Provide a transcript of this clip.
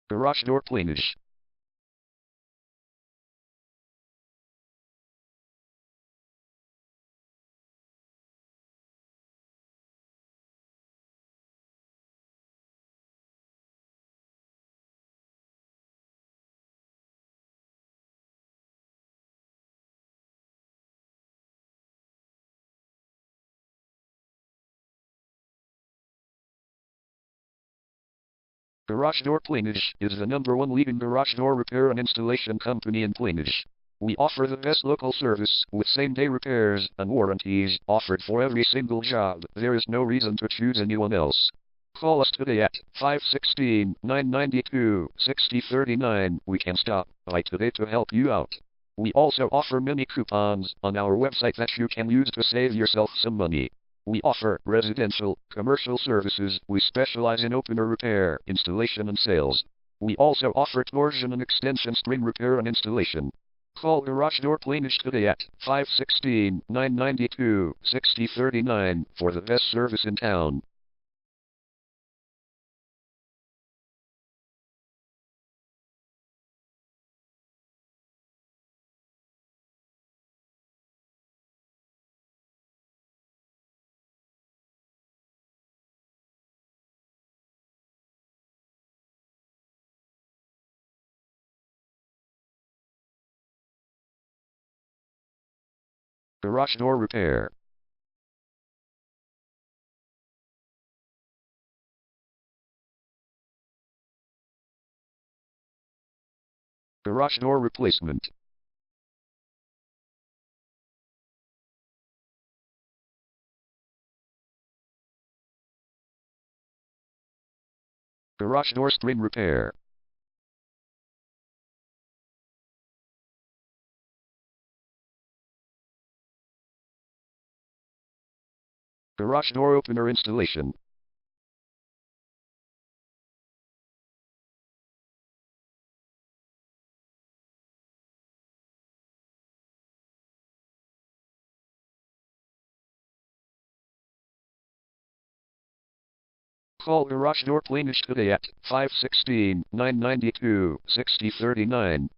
Garage door Plainedge. Garage Door Plainedge is the #1 leading garage door repair and installation company in Plainedge. We offer the best local service with same-day repairs and warranties offered for every single job. There is no reason to choose anyone else. Call us today at 516-992-6039. We can stop by today to help you out. We also offer many coupons on our website that you can use to save yourself some money. We offer residential, commercial services. We specialize in opener repair, installation and sales. We also offer torsion and extension string repair and installation. Call Garage Door Plainedge today at 516-992-6039 for the best service in town. Garage door repair. Garage door replacement. Garage door string repair. Garage door opener installation. Call Garage Door Plainedge today at 516-992-6039.